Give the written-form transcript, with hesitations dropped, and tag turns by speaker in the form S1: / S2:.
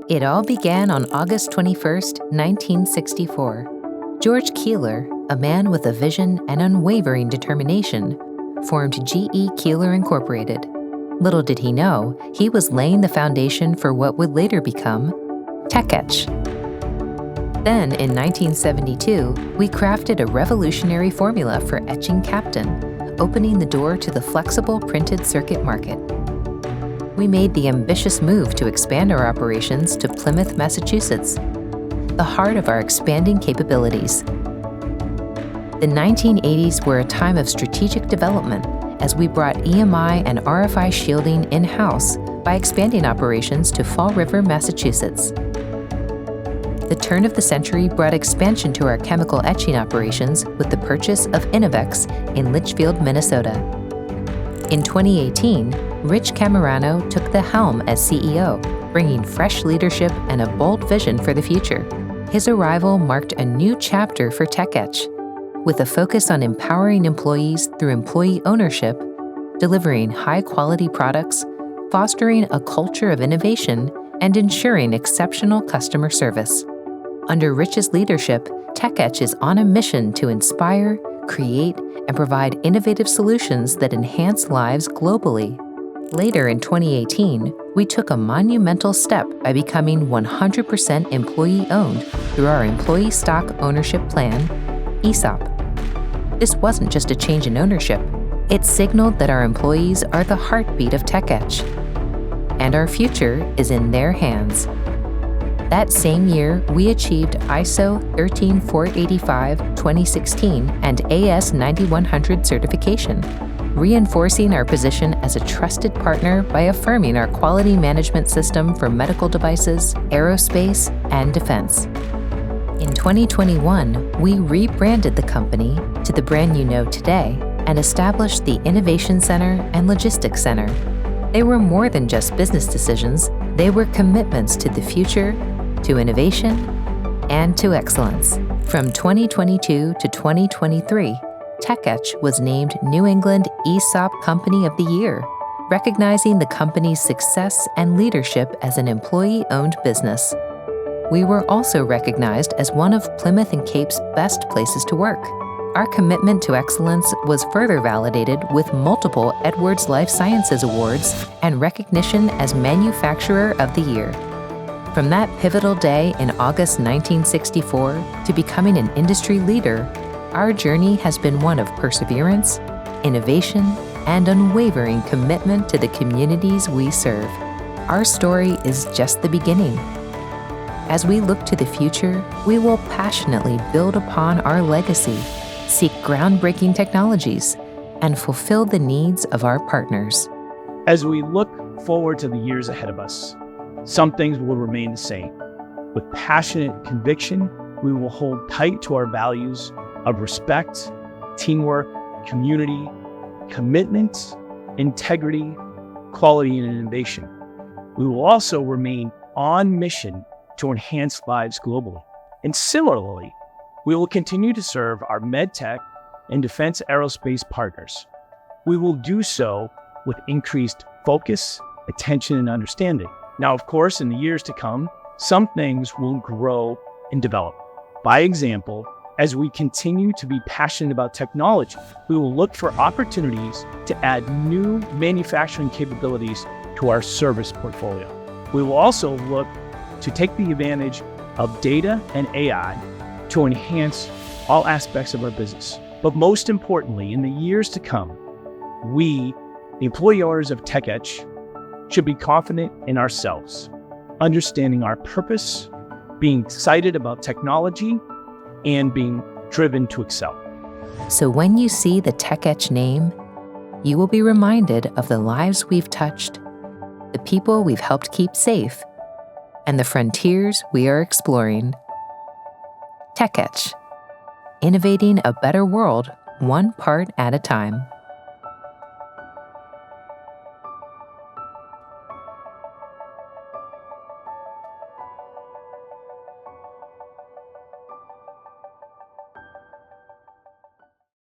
S1: It all began on August 21st, 1964. George Keeler, a man with a vision and unwavering determination, formed GE Keeler Incorporated. Little did he know, he was laying the foundation for what would later become Tech Etch. Then, in 1972, we crafted a revolutionary formula for etching Captain, opening the door to the flexible printed circuit market. We made the ambitious move to expand our operations to Plymouth, Massachusetts, the heart of our expanding capabilities. The 1980s were a time of strategic development as we brought EMI and RFI shielding in-house by expanding operations to Fall River, Massachusetts. The turn of the century brought expansion to our chemical etching operations with the purchase of Innovex in Litchfield, Minnesota. In 2018, Rich Cammarano took the helm as CEO, bringing fresh leadership and a bold vision for the future. His arrival marked a new chapter for Tech Etch, with a focus on empowering employees through employee ownership, delivering high-quality products, fostering a culture of innovation, and ensuring exceptional customer service. Under Rich's leadership, Tech Etch is on a mission to inspire, create, and provide innovative solutions that enhance lives globally. Later in 2018, we took a monumental step by becoming 100% employee-owned through our Employee Stock Ownership Plan, ESOP. This wasn't just a change in ownership. It signaled that our employees are the heartbeat of Tech Etch, and our future is in their hands. That same year, we achieved ISO 13485-2016 and AS 9100 certification, reinforcing our position as a trusted partner by affirming our quality management system for medical devices, aerospace, and defense. In 2021, we rebranded the company to the brand you know today and established the Innovation Center and Logistics Center. They were more than just business decisions, they were commitments to the future, to innovation, and to excellence. From 2022 to 2023, Tech Etch was named New England ESOP Company of the Year, recognizing the company's success and leadership as an employee-owned business. We were also recognized as one of Plymouth and Cape's best places to work. Our commitment to excellence was further validated with multiple Edwards Life Sciences Awards and recognition as Manufacturer of the Year. From that pivotal day in August 1964 to becoming an industry leader, our journey has been one of perseverance, innovation, and unwavering commitment to the communities we serve. Our story is just the beginning. As we look to the future, we will passionately build upon our legacy, seek groundbreaking technologies, and fulfill the needs of our partners.
S2: As we look forward to the years ahead of us, some things will remain the same. With passionate conviction, we will hold tight to our values of respect, teamwork, community, commitment, integrity, quality, and innovation. We will also remain on mission to enhance lives globally. And similarly, we will continue to serve our medtech and defense aerospace partners. We will do so with increased focus, attention, and understanding. Now, of course, in the years to come, some things will grow and develop. By example, as we continue to be passionate about technology, we will look for opportunities to add new manufacturing capabilities to our service portfolio. We will also look to take the advantage of data and AI to enhance all aspects of our business. But most importantly, in the years to come, we, the employee owners of Tech Etch, should be confident in ourselves, understanding our purpose, being excited about technology, and being driven to excel.
S1: So when you see the Tech Etch name, you will be reminded of the lives we've touched, the people we've helped keep safe, and the frontiers we are exploring. Tech Etch, innovating a better world, one part at a time.